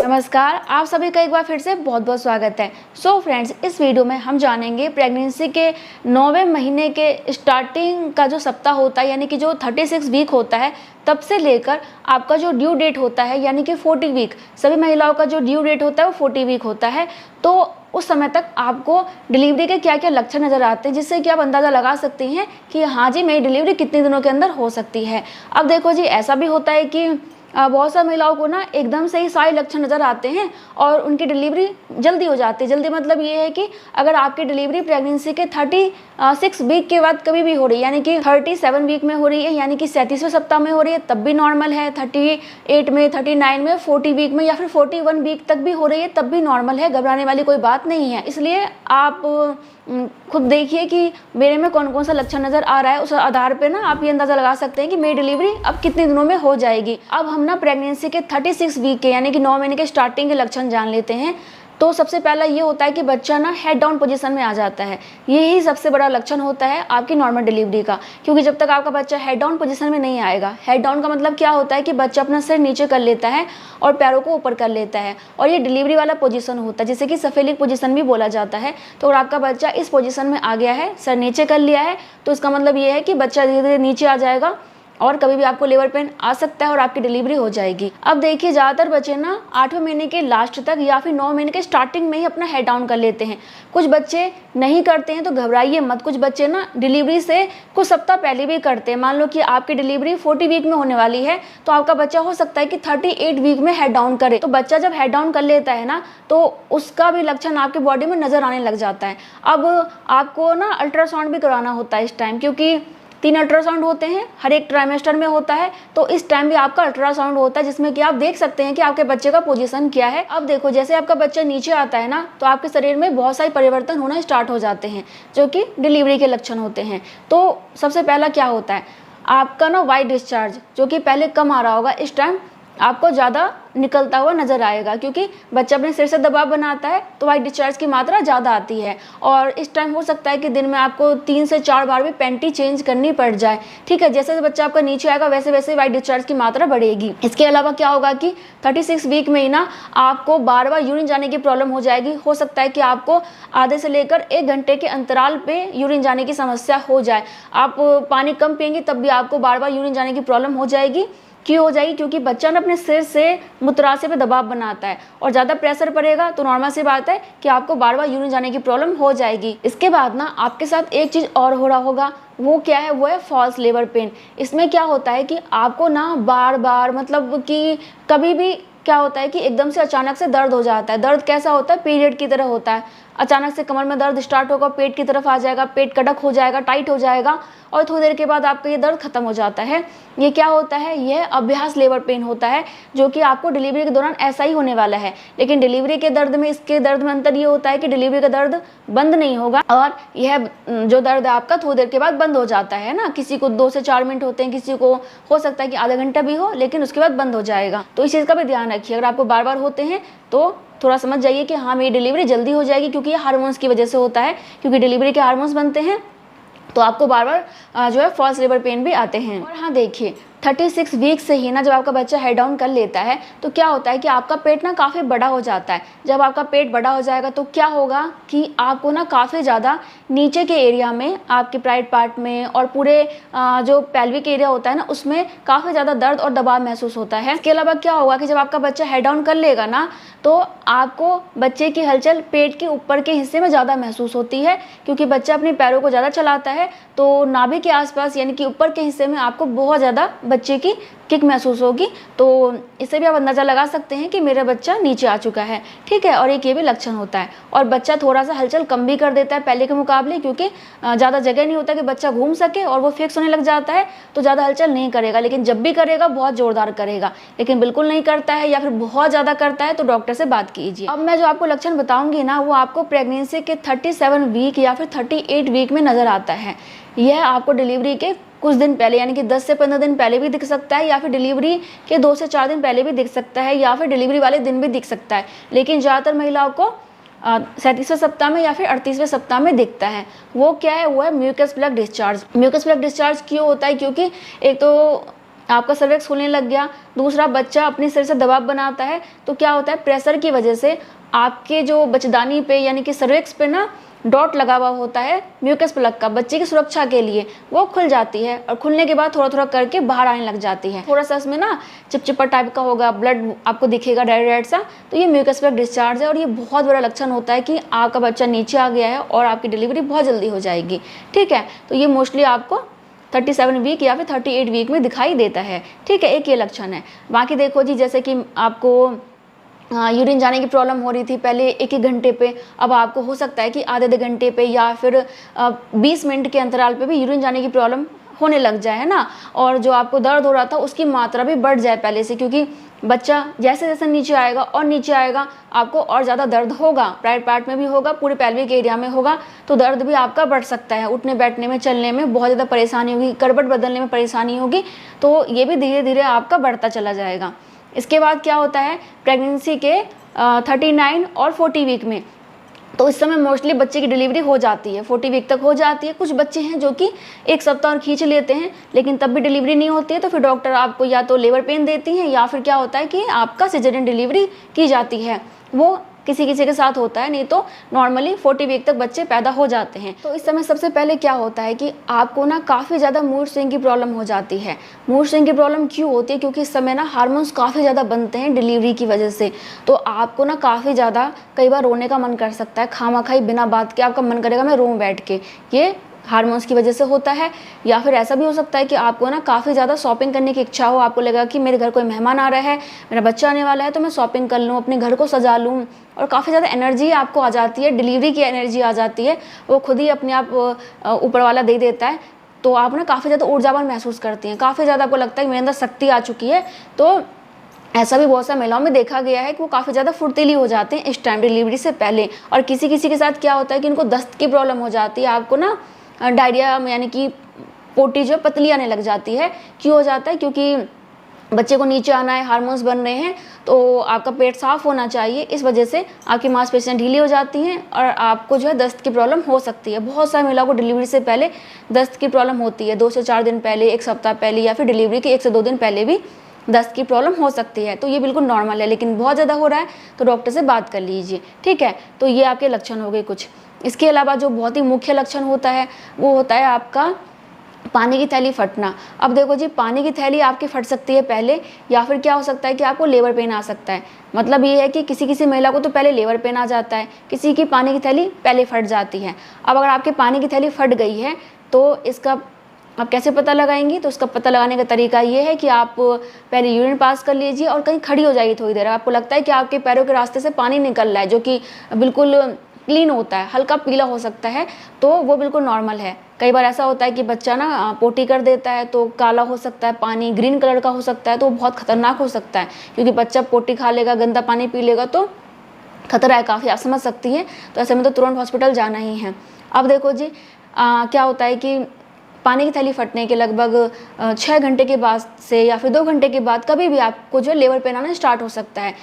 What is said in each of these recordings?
नमस्कार, आप सभी का एक बार फिर से बहुत बहुत स्वागत है। सो फ्रेंड्स, इस वीडियो में हम जानेंगे प्रेगनेंसी के 9वें महीने के स्टार्टिंग का जो सप्ताह होता है, यानी कि जो 36 वीक होता है, तब से लेकर आपका जो ड्यू डेट होता है यानी कि 40 वीक, सभी महिलाओं का जो ड्यू डेट होता है वो 40 वीक होता है। तो उस समय तक आपको डिलीवरी के क्या क्या लक्षण नज़र आते हैं, जिससे कि आप अंदाज़ा लगा सकती हैं कि हाँ जी, मेरी डिलीवरी कितने दिनों के अंदर हो सकती है। अब देखो जी, ऐसा भी होता है कि बहुत सारी महिलाओं को ना एकदम से ही सारे लक्षण नज़र आते हैं और उनकी डिलीवरी जल्दी हो जाती है। जल्दी मतलब ये है कि अगर आपकी डिलीवरी प्रेगनेंसी के 36 वीक के बाद कभी भी हो रही है, यानी कि 37 वीक में हो रही है, यानी कि 37वें सप्ताह में हो रही है, तब भी नॉर्मल है। 38 में, 39 में, 40 वीक में या फिर 41 वीक तक भी हो रही है, तब भी नॉर्मल है। घबराने वाली कोई बात नहीं है। इसलिए आप खुद देखिए कि मेरे में कौन कौन सा लक्षण नज़र आ रहा है। उस आधार पे ना आप ये अंदाज़ा लगा सकते हैं कि मेरी डिलीवरी अब कितने दिनों में हो जाएगी। अब हम ना प्रेगनेंसी के 36 वीक के यानी कि 9 महीने के स्टार्टिंग के लक्षण जान लेते हैं। तो सबसे पहला ये होता है कि बच्चा ना हेड डाउन पोजीशन में आ जाता है। यही सबसे बड़ा लक्षण होता है आपकी नॉर्मल डिलीवरी का, क्योंकि जब तक आपका बच्चा हेड डाउन पोजीशन में नहीं आएगा। हेड डाउन का मतलब क्या होता है कि बच्चा अपना सिर नीचे कर लेता है और पैरों को ऊपर कर लेता है, और ये डिलीवरी वाला पोजीशन होता है, जिसे कि सफेलिक पोजीशन भी बोला जाता है। तो अगर आपका बच्चा इस पोजीशन में आ गया है, सर नीचे कर लिया है, तो इसका मतलब ये है कि बच्चा धीरे धीरे नीचे आ जाएगा और कभी भी आपको लेबर पेन आ सकता है और आपकी डिलीवरी हो जाएगी। अब देखिए, ज़्यादातर बच्चे ना 8वें महीने के लास्ट तक या फिर 9 महीने के स्टार्टिंग में ही अपना हेड डाउन कर लेते हैं। कुछ बच्चे नहीं करते हैं तो घबराइए मत। कुछ बच्चे ना डिलीवरी से कुछ सप्ताह पहले भी करते हैं। मान लो कि आपकी डिलीवरी 40 वीक में होने वाली है, तो आपका बच्चा हो सकता है कि 38 वीक में हेड डाउन करे। तो बच्चा जब हेड डाउन कर लेता है ना, तो उसका भी लक्षण आपकी बॉडी में नज़र आने लग जाता है। अब आपको ना अल्ट्रासाउंड भी कराना होता है इस टाइम, क्योंकि 3 अल्ट्रासाउंड होते हैं, हर एक ट्राइमेस्टर में होता है। तो इस टाइम भी आपका अल्ट्रासाउंड होता है, जिसमें कि आप देख सकते हैं कि आपके बच्चे का पोजीशन क्या है। अब देखो, जैसे आपका बच्चा नीचे आता है ना, तो आपके शरीर में बहुत सारे परिवर्तन होना स्टार्ट हो जाते हैं, जो कि डिलीवरी के लक्षण होते हैं। तो सबसे पहला क्या होता है, आपका ना वाइट डिस्चार्ज, जो कि पहले कम आ रहा होगा, इस टाइम आपको ज़्यादा निकलता हुआ नज़र आएगा, क्योंकि बच्चा अपने सिर से दबाव बनाता है तो वाइट डिस्चार्ज की मात्रा ज़्यादा आती है। और इस टाइम हो सकता है कि दिन में आपको 3 से 4 बार भी पैंटी चेंज करनी पड़ जाए। ठीक है, जैसे बच्चा आपका नीचे आएगा वैसे वैसे वाइट डिस्चार्ज की मात्रा बढ़ेगी। इसके अलावा क्या होगा कि 36 वीक में ही ना आपको बार बार यूरिन जाने की प्रॉब्लम हो जाएगी। हो सकता है कि आपको आधे से लेकर 1 घंटे के अंतराल पे यूरिन जाने की समस्या हो जाए। आप पानी कम पिएंगे तब भी आपको बार बार यूरिन जाने की प्रॉब्लम हो जाएगी। क्यों हो जाएगी? क्योंकि बच्चा ना अपने सिर से मूत्राशय पे दबाव बनाता है, और ज़्यादा प्रेशर पड़ेगा तो नॉर्मल सी बात है कि आपको बार बार यूरिन जाने की प्रॉब्लम हो जाएगी। इसके बाद ना आपके साथ एक चीज़ और हो रहा होगा, वो क्या है, वो है फॉल्स लेबर पेन। इसमें क्या होता है कि आपको ना बार बार, मतलब कि कभी भी क्या होता है कि एकदम से अचानक से दर्द हो जाता है। दर्द कैसा होता है, पीरियड की तरह होता है। अचानक से कमर में दर्द स्टार्ट होगा, पेट की तरफ आ जाएगा, पेट कड़क हो जाएगा, टाइट हो जाएगा, और थोड़ी देर के बाद आपका ये दर्द खत्म हो जाता है। ये क्या होता है, यह अभ्यास लेबर पेन होता है, जो कि आपको डिलीवरी के दौरान ऐसा ही होने वाला है। लेकिन डिलीवरी के दर्द में इसके दर्द में अंतर ये होता है कि डिलीवरी का दर्द बंद नहीं होगा, और यह जो दर्द है आपका थोड़ी देर के बाद बंद हो जाता है ना। किसी को 2 से 4 मिनट होते हैं, किसी को हो सकता है कि आधा घंटा भी हो, लेकिन उसके बाद बंद हो जाएगा। तो इस चीज़ का भी ध्यान रखिए। अगर आपको बार बार होते हैं तो थोड़ा समझ जाइए कि हाँ, मेरी डिलीवरी जल्दी हो जाएगी, क्योंकि ये हार्मोन्स की वजह से होता है। क्योंकि डिलीवरी के हार्मोन्स बनते हैं तो आपको बार बार जो है फॉल्स लेबर पेन भी आते हैं। और हाँ देखिए, 36 वीक से ही ना जब आपका बच्चा हेड डाउन कर लेता है तो क्या होता है कि आपका पेट ना काफ़ी बड़ा हो जाता है। जब आपका पेट बड़ा हो जाएगा तो क्या होगा कि आपको ना काफ़ी ज़्यादा नीचे के एरिया में, आपके प्राइवेट पार्ट में और पूरे जो पेल्विक एरिया होता है ना, उसमें काफ़ी ज़्यादा दर्द और दबाव महसूस होता है। इसके अलावा क्या होगा कि जब आपका बच्चा हेड डाउन कर लेगा ना, तो आपको बच्चे की हलचल पेट के ऊपर के हिस्से में ज़्यादा महसूस होती है, क्योंकि बच्चा अपने पैरों को ज़्यादा चलाता है। तो नाभि के आसपास यानी कि ऊपर के हिस्से में आपको बहुत ज़्यादा बच्चे की किक महसूस होगी। तो इससे भी आप अंदाज़ा लगा सकते हैं कि मेरा बच्चा नीचे आ चुका है। ठीक है, और एक ये भी लक्षण होता है। और बच्चा थोड़ा सा हलचल कम भी कर देता है पहले के मुकाबले, क्योंकि ज़्यादा जगह नहीं होता कि बच्चा घूम सके, और वो फिक्स होने लग जाता है तो ज़्यादा हलचल नहीं करेगा। लेकिन जब भी करेगा बहुत ज़ोरदार करेगा। लेकिन बिल्कुल नहीं करता है या फिर बहुत ज़्यादा करता है तो डॉक्टर से बात कीजिए। अब मैं जो आपको लक्षण बताऊँगी ना, वो आपको प्रेगनेंसी के 37 वीक या फिर 38 वीक में नज़र आता है। यह आपको डिलीवरी के कुछ दिन पहले यानी कि 10 से 15 दिन पहले भी दिख सकता है, या फिर डिलीवरी के 2 से 4 दिन पहले भी दिख सकता है, या फिर डिलीवरी वाले दिन भी दिख सकता है। लेकिन ज़्यादातर महिलाओं को 37वें सप्ताह में या फिर 38वें सप्ताह में दिखता है। वो क्या है, वो है mucus plug discharge. Mucus plug discharge क्यों होता है? क्योंकि एक तो आपका सर्विक्स खुलने लग गया, दूसरा बच्चा अपने सिर से दबाव बनाता है, तो क्या होता है, प्रेशर की वजह से आपके जो बच्चेदानी पे यानी कि सर्विक्स पे ना डॉट लगा हुआ होता है म्यूकस प्लग का, बच्चे की सुरक्षा के लिए, वो खुल जाती है और खुलने के बाद थोड़ा थोड़ा करके बाहर आने लग जाती है। थोड़ा सा इसमें ना चिपचिपा टाइप का होगा, ब्लड आपको दिखेगा रेड रेड सा, तो ये म्यूकस प्लग डिस्चार्ज है और ये बहुत बड़ा लक्षण होता है कि आपका बच्चा नीचे आ गया है और आपकी डिलीवरी बहुत जल्दी हो जाएगी। ठीक है, तो ये मोस्टली आपको 37 वीक या फिर 38 वीक में दिखाई देता है। ठीक है, एक ये लक्षण है। बाकी देखो जी, जैसे कि आपको यूरिन जाने की प्रॉब्लम हो रही थी पहले 1-1 घंटे पे, अब आपको हो सकता है कि आधे घंटे पे या फिर 20 मिनट के अंतराल पे भी यूरिन जाने की प्रॉब्लम होने लग जाए, है ना। और जो आपको दर्द हो रहा था उसकी मात्रा भी बढ़ जाए पहले से, क्योंकि बच्चा जैसे जैसे नीचे आएगा और नीचे आएगा आपको और ज़्यादा दर्द होगा, प्राइवेट पार्ट में भी होगा, पूरे पेल्विक एरिया में होगा, तो दर्द भी आपका बढ़ सकता है। उठने बैठने में, चलने में बहुत ज़्यादा परेशानी होगी, करवट बदलने में परेशानी होगी, तो ये भी धीरे धीरे आपका बढ़ता चला जाएगा। इसके बाद क्या होता है, प्रेगनेंसी के 39 और 40 वीक में, तो इस समय मोस्टली बच्चे की डिलीवरी हो जाती है, 40 वीक तक हो जाती है। कुछ बच्चे हैं जो कि 1 सप्ताह और खींच लेते हैं लेकिन तब भी डिलीवरी नहीं होती है, तो फिर डॉक्टर आपको या तो लेबर पेन देती हैं या फिर क्या होता है कि आपका सिजेरियन डिलीवरी की जाती है। वो किसी किसी के साथ होता है, नहीं तो नॉर्मली 40 वीक तक बच्चे पैदा हो जाते हैं। तो इस समय सबसे पहले क्या होता है कि आपको ना काफ़ी ज़्यादा मूड स्विंग की प्रॉब्लम हो जाती है। मूड स्विंग की प्रॉब्लम क्यों होती है, क्योंकि इस समय ना हार्मोन्स काफ़ी ज़्यादा बनते हैं डिलीवरी की वजह से, तो आपको ना काफ़ी ज़्यादा कई बार रोने का मन कर सकता है, खामखाई बिना बात के आपका मन करेगा मैं रोऊं बैठ के, ये हार्मोन्स की वजह से होता है। या फिर ऐसा भी हो सकता है कि आपको ना काफ़ी ज़्यादा शॉपिंग करने की इच्छा हो, आपको लगा कि मेरे घर कोई मेहमान आ रहा है, मेरा बच्चा आने वाला है, तो मैं शॉपिंग कर लूँ, अपने घर को सजा लूँ, और काफ़ी ज़्यादा एनर्जी आपको आ जाती है, डिलीवरी की एनर्जी आ जाती है, वो खुद ही अपने आप ऊपर वाला दे देता है, तो आप ना काफ़ी ज़्यादा ऊर्जावान महसूस करती हैं, काफ़ी ज़्यादा आपको लगता है कि मेरे अंदर शक्ति आ चुकी है। तो ऐसा भी बहुत सारी महिलाओं में देखा गया है कि वो काफ़ी ज़्यादा फुर्तीली हो जाते हैं इस टाइम डिलीवरी से पहले। और किसी किसी के साथ क्या होता है कि उनको दस्त की प्रॉब्लम हो जाती है, आपको ना डायरिया यानी कि पोटी जो पतली आने लग जाती है। क्यों हो जाता है, क्योंकि बच्चे को नीचे आना है, हार्मोन्स बन रहे हैं, तो आपका पेट साफ होना चाहिए, इस वजह से आपकी मांसपेशियां ढीली हो जाती हैं और आपको जो है दस्त की प्रॉब्लम हो सकती है। बहुत सारी महिलाओं को डिलीवरी से पहले दस्त की प्रॉब्लम होती है, 2 से 4 दिन पहले, 1 सप्ताह पहले, या फिर डिलीवरी के 1 से 2 दिन पहले भी दस्त की प्रॉब्लम हो सकती है। तो ये बिल्कुल नॉर्मल है, लेकिन बहुत ज़्यादा हो रहा है तो डॉक्टर से बात कर लीजिए। ठीक है, तो ये आपके लक्षण हो गए कुछ। इसके अलावा जो बहुत ही मुख्य लक्षण होता है वो होता है आपका पानी की थैली फटना। अब देखो जी, पानी की थैली आपकी फट सकती है पहले, या फिर क्या हो सकता है कि आपको लेबर पेन आ सकता है। मतलब ये है कि किसी किसी महिला को तो पहले लेबर पेन आ जाता है, किसी की पानी की थैली पहले फट जाती है। अब अगर आपकी पानी की थैली फट गई है तो इसका आप कैसे पता लगाएंगी, तो उसका पता लगाने का तरीका ये है कि आप पहले यूरिन पास कर लीजिए और कहीं खड़ी हो जाइए थोड़ी देर। आपको लगता है कि आपके पैरों के रास्ते से पानी निकल रहा है जो कि बिल्कुल क्लीन होता है, हल्का पीला हो सकता है, तो वो बिल्कुल नॉर्मल है। कई बार ऐसा होता है कि बच्चा ना पोटी कर देता है तो काला हो सकता है पानी, ग्रीन कलर का हो सकता है, तो बहुत खतरनाक हो सकता है, क्योंकि बच्चा पोटी खा लेगा, गंदा पानी पी लेगा तो खतरा है काफ़ी, आप समझ सकती हैं। तो ऐसे में तो तुरंत हॉस्पिटल जाना ही है। अब देखो जी, क्या होता है कि पानी की थैली फटने के लगभग 6 घंटे के बाद से या फिर 2 घंटे के बाद कभी भी आपको जो लेबर पेन आना स्टार्ट हो सकता है,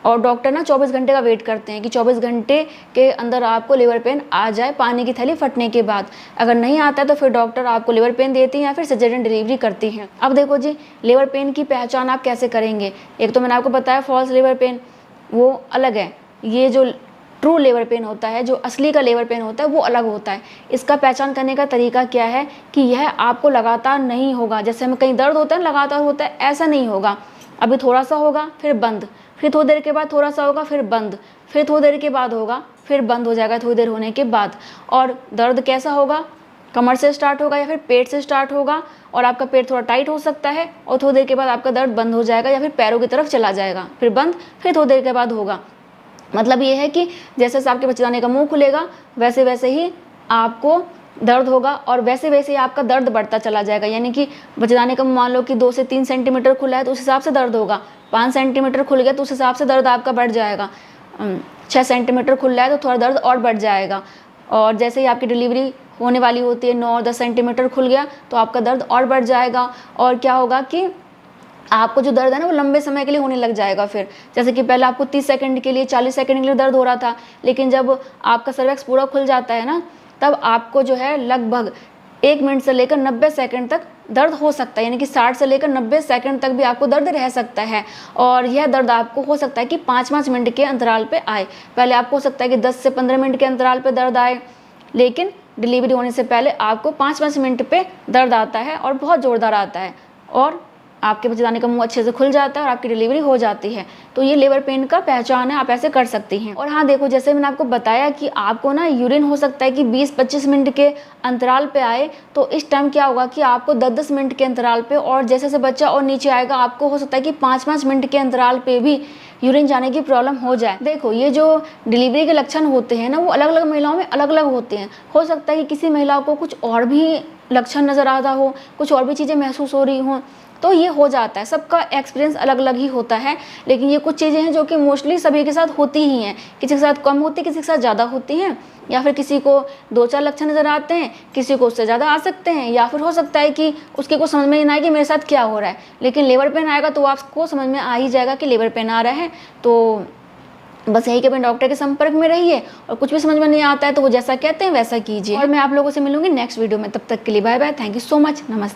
और डॉक्टर ना 24 घंटे का वेट करते हैं कि 24 घंटे के अंदर आपको लेबर पेन आ जाए पानी की थैली फटने के बाद। अगर नहीं आता है तो फिर डॉक्टर आपको लेबर पेन देती हैं या फिर सिजेरियन डिलीवरी करती हैं। अब देखो जी, लेबर पेन की पहचान आप कैसे करेंगे। एक तो मैंने आपको बताया फॉल्स लेबर पेन, वो अलग है। ये जो ट्रू लेबर पेन होता है, जो असली का लेबर पेन होता है, वो अलग होता है। इसका पहचान करने का तरीका क्या है कि यह आपको लगातार नहीं होगा। जैसे हमें कहीं दर्द होता है लगातार होता है, ऐसा नहीं होगा। अभी थोड़ा सा होगा फिर बंद, फिर थोड़ी देर के बाद थोड़ा सा होगा फिर बंद, फिर थोड़ी देर के बाद होगा फिर बंद हो जाएगा थोड़ी देर होने के बाद। और दर्द कैसा होगा, कमर से स्टार्ट होगा या फिर पेट से स्टार्ट होगा, और आपका पेट थोड़ा टाइट हो सकता है और थोड़ी देर के बाद आपका दर्द बंद हो जाएगा या फिर पैरों की तरफ चला जाएगा, फिर बंद, फिर थोड़ी देर के बाद होगा। मतलब ये है कि जैसे जैसे आपके बच्चेदानी का मुंह खुलेगा वैसे वैसे ही आपको दर्द होगा और वैसे वैसे ही आपका दर्द बढ़ता चला जाएगा। यानी कि बच्चेदानी का मान लो कि 2 से 3 सेंटीमीटर खुला है तो उस हिसाब से दर्द होगा, 5 सेंटीमीटर खुल गया तो उस हिसाब से दर्द आपका बढ़ जाएगा, 6 सेंटीमीटर खुल रहा है तो थोड़ा दर्द और बढ़ जाएगा। और जैसे ही आपकी डिलीवरी होने वाली होती है 9-10 सेंटीमीटर खुल गया तो आपका दर्द और बढ़ जाएगा। और क्या होगा कि आपको जो दर्द है ना वो लंबे समय के लिए होने लग जाएगा। फिर जैसे कि पहले आपको 30 सेकंड के लिए 40 सेकंड के लिए दर्द हो रहा था, लेकिन जब आपका सर्वेक्स पूरा खुल जाता है ना तब आपको जो है लगभग 1 मिनट से लेकर 90 सेकंड तक दर्द हो सकता है, यानी कि 60 से लेकर 90 सेकंड तक भी आपको दर्द रह सकता है। और यह दर्द आपको हो सकता है कि 5-5 मिनट के अंतराल पे आए। पहले आपको हो सकता है कि 10 से 15 मिनट के अंतराल पे दर्द आए, लेकिन डिलीवरी होने से पहले आपको 5-5 मिनट पे दर्द आता है और बहुत ज़ोरदार आता है, और आपके बच्चेदानी का मुंह अच्छे से खुल जाता है और आपकी डिलीवरी हो जाती है। तो ये लेबर पेन का पहचान है, आप ऐसे कर सकती हैं। और हाँ देखो, जैसे मैंने आपको बताया कि आपको ना यूरिन हो सकता है कि 20-25 मिनट के अंतराल पे आए, तो इस टाइम क्या होगा कि आपको 10-10 मिनट के अंतराल पे, और जैसे जैसे बच्चा और नीचे आएगा आपको हो सकता है कि 5-5 मिनट के अंतराल पे भी यूरिन जाने की प्रॉब्लम हो जाए। देखो, ये जो डिलीवरी के लक्षण होते हैं ना, वो अलग अलग महिलाओं में अलग अलग होते हैं। हो सकता है कि किसी महिला को कुछ और भी लक्षण नज़र आता हो, कुछ और भी चीज़ें महसूस हो रही हों, तो ये हो जाता है। सबका एक्सपीरियंस अलग अलग ही होता है, लेकिन ये कुछ चीज़ें हैं जो कि मोस्टली सभी के साथ होती ही हैं। किसी के साथ कम होती है, किसी के साथ ज़्यादा होती हैं, या फिर किसी को 2-4 लक्षण नज़र आते हैं, किसी को उससे ज़्यादा आ सकते हैं, या फिर हो सकता है कि उसके को समझ में नहीं आए कि मेरे साथ क्या हो रहा है। लेकिन लेबर पेन आएगा तो आपको समझ में आ ही जाएगा कि लेबर पेन आ रहा है। तो बस यही कि अपने डॉक्टर के संपर्क में रहिए, और कुछ भी समझ में नहीं आता है तो वो जैसा कहते हैं वैसा कीजिए। और मैं आप लोगों से मिलूंगी नेक्स्ट वीडियो में। तब तक के लिए bye bye, thank you so much, नमस्ते।